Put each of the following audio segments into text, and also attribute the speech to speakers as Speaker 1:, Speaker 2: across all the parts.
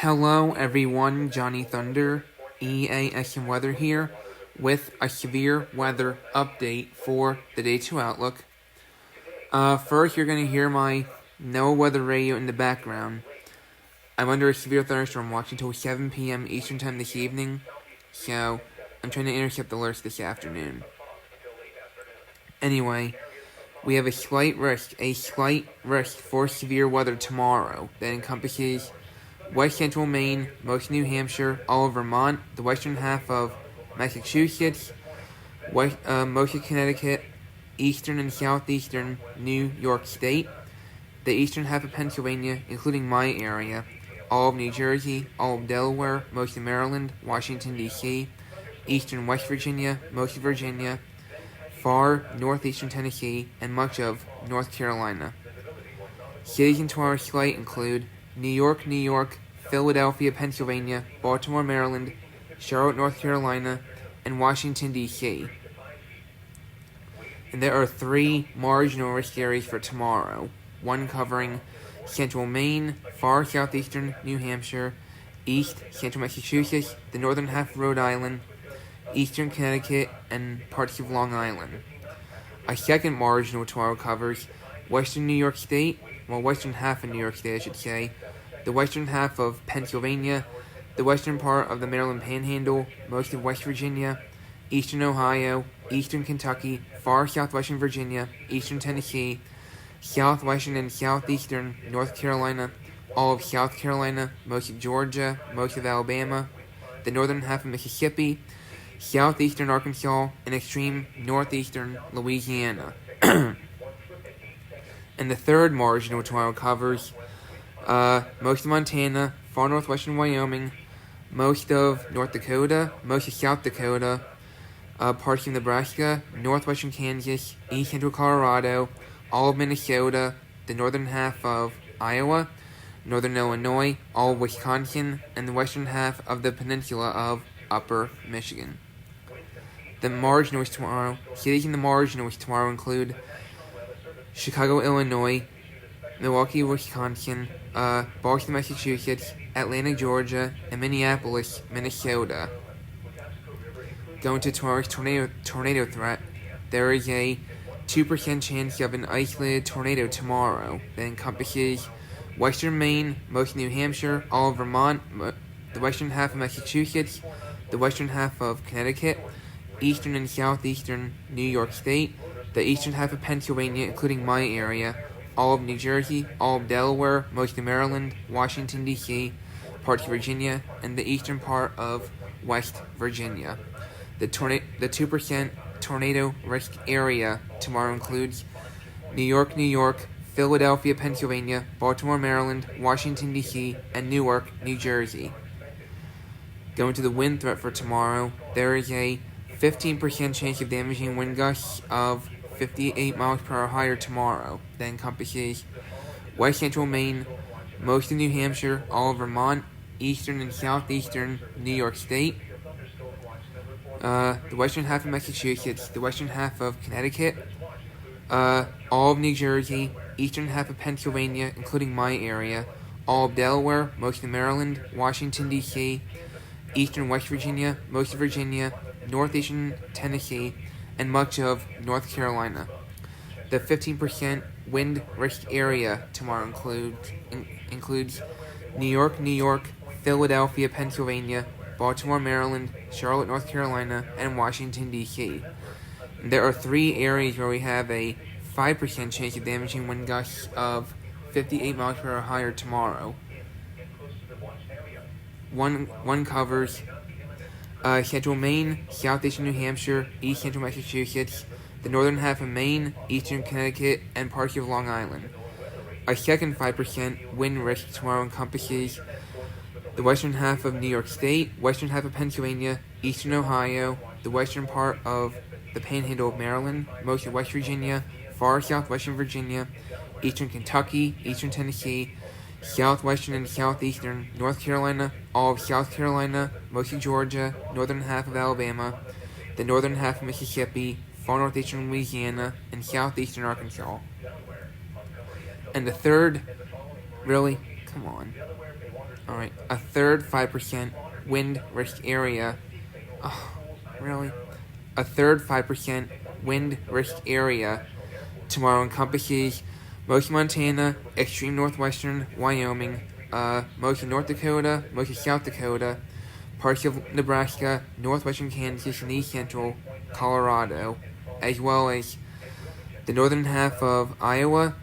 Speaker 1: Hello everyone, Johnny Thunder, EAS&Weather here with a severe weather update for the Day 2 outlook. First, you're going to hear my no weather radio in the background. I'm under a severe thunderstorm watch until 7 p.m. Eastern Time this evening, so I'm trying to intercept alerts this afternoon. Anyway, we have a slight risk for severe weather tomorrow that encompasses West Central Maine, most of New Hampshire, all of Vermont, the western half of Massachusetts, most of Connecticut, eastern and southeastern New York State, the eastern half of Pennsylvania, including my area, all of New Jersey, all of Delaware, most of Maryland, Washington, D.C., eastern West Virginia, most of Virginia, far northeastern Tennessee, and much of North Carolina. Cities in tomorrow's slate include New York, Philadelphia, Pennsylvania, Baltimore, Maryland, Charlotte, North Carolina, and Washington, D.C. And there are 3 marginal risk areas for tomorrow, one covering central Maine, far southeastern New Hampshire, east central Massachusetts, the northern half of Rhode Island, eastern Connecticut, and parts of Long Island. A second marginal tomorrow covers western New York State, western half of New York State, I should say, the western half of Pennsylvania, the western part of the Maryland Panhandle, most of West Virginia, eastern Ohio, eastern Kentucky, far southwestern Virginia, eastern Tennessee, southwestern and southeastern North Carolina, all of South Carolina, most of Georgia, most of Alabama, the northern half of Mississippi, southeastern Arkansas, and extreme northeastern Louisiana. And the third marginal tomorrow covers most of Montana, far northwestern Wyoming, most of North Dakota, most of South Dakota, parts of Nebraska, northwestern Kansas, east central Colorado, all of Minnesota, the northern half of Iowa, northern Illinois, all of Wisconsin, and the western half of the peninsula of Upper Michigan. The marginals tomorrow, cities in the marginals tomorrow include Chicago, Illinois, Milwaukee, Wisconsin, Boston, Massachusetts, Atlanta, Georgia, and Minneapolis, Minnesota. Going to tomorrow's tornado threat, there is a 2% chance of an isolated tornado tomorrow that encompasses western Maine, most of New Hampshire, all of Vermont, the western half of Massachusetts, the western half of Connecticut, eastern and southeastern New York State, the eastern half of Pennsylvania, including my area, all of New Jersey, all of Delaware, most of Maryland, Washington, D.C., parts of Virginia, and the eastern part of West Virginia. The 2% tornado risk area tomorrow includes New York, Philadelphia, Pennsylvania, Baltimore, Maryland, Washington, D.C., and Newark, New Jersey. Going to the wind threat for tomorrow, there is a 15% chance of damaging wind gusts of 58 miles per hour higher tomorrow. That encompasses west central Maine, most of New Hampshire, all of Vermont, eastern and southeastern New York State, the western half of Massachusetts, the western half of Connecticut, all of New Jersey, eastern half of Pennsylvania, including my area, all of Delaware, most of Maryland, Washington, D.C., eastern West Virginia, most of Virginia, northeastern Tennessee, and much of North Carolina. The 15% wind risk area tomorrow includes New York, Philadelphia, Pennsylvania, Baltimore, Maryland, Charlotte, North Carolina, and Washington, D.C. There are 3 areas where we have a 5% chance of damaging wind gusts of 58 miles per hour higher tomorrow. One covers central Maine, southeastern New Hampshire, east central Massachusetts, the northern half of Maine, eastern Connecticut, and parts of Long Island. A second 5% wind risk tomorrow encompasses the western half of New York State, western half of Pennsylvania, eastern Ohio, the western part of the Panhandle of Maryland, most of West Virginia, far southwestern Virginia, eastern Kentucky, eastern Tennessee, southwestern and southeastern North Carolina, all of South Carolina, most of Georgia, northern half of Alabama, the northern half of Mississippi, far northeastern Louisiana, and southeastern Arkansas. And the third, really, come on. Alright, a third 5% wind risk area. Oh, really? A third 5% wind risk area tomorrow encompasses most of Montana, extreme northwestern Wyoming, most of North Dakota, most of South Dakota, parts of Nebraska, northwestern Kansas, and east central Colorado, as well as the northern half of Iowa,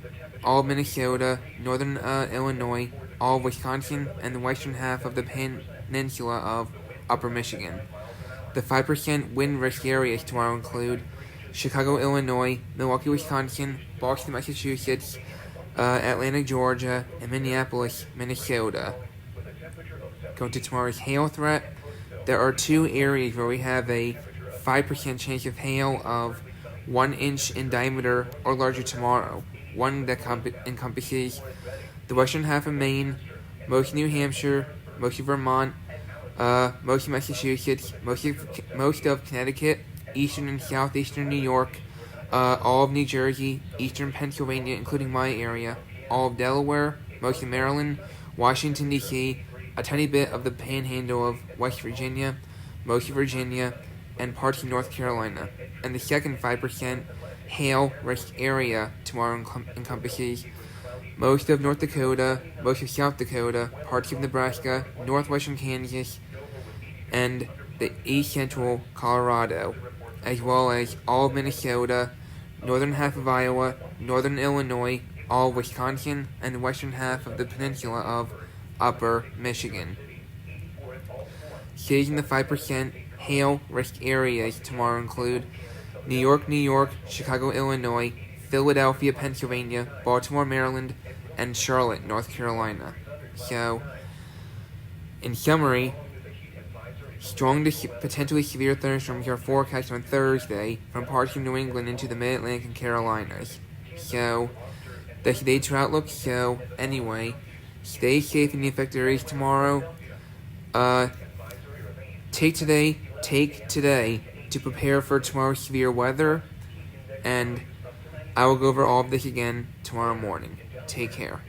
Speaker 1: all of Minnesota, northern Illinois, all of Wisconsin, and the western half of the peninsula of Upper Michigan. The 5% wind risk areas tomorrow include Chicago, Illinois, Milwaukee, Wisconsin, Boston, Massachusetts, Atlanta, Georgia, and Minneapolis, Minnesota. Going to tomorrow's hail threat, there are 2 areas where we have a 5% chance of hail of 1 inch in diameter or larger tomorrow. One that encompasses the western half of Maine, most of New Hampshire, most of Vermont, most of Massachusetts, most of Connecticut, eastern and southeastern New York, all of New Jersey, eastern Pennsylvania, including my area, all of Delaware, most of Maryland, Washington, D.C., a tiny bit of the panhandle of West Virginia, most of Virginia, and parts of North Carolina. And the second 5% hail risk area tomorrow encompasses most of North Dakota, most of South Dakota, parts of Nebraska, northwestern Kansas, and the east central Colorado, as well as all of Minnesota, northern half of Iowa, northern Illinois, all of Wisconsin, and the western half of the peninsula of Upper Michigan. Cities in the 5% hail risk areas tomorrow include New York, Chicago, Illinois, Philadelphia, Pennsylvania, Baltimore, Maryland, and Charlotte, North Carolina. So, in summary, strong to potentially severe thunderstorms are forecast on Thursday from parts of New England into the Mid-Atlantic and Carolinas. So, that's the day-to outlook. So, anyway, stay safe in the affected areas tomorrow. Take today to prepare for tomorrow's severe weather, and I will go over all of this again tomorrow morning. Take care.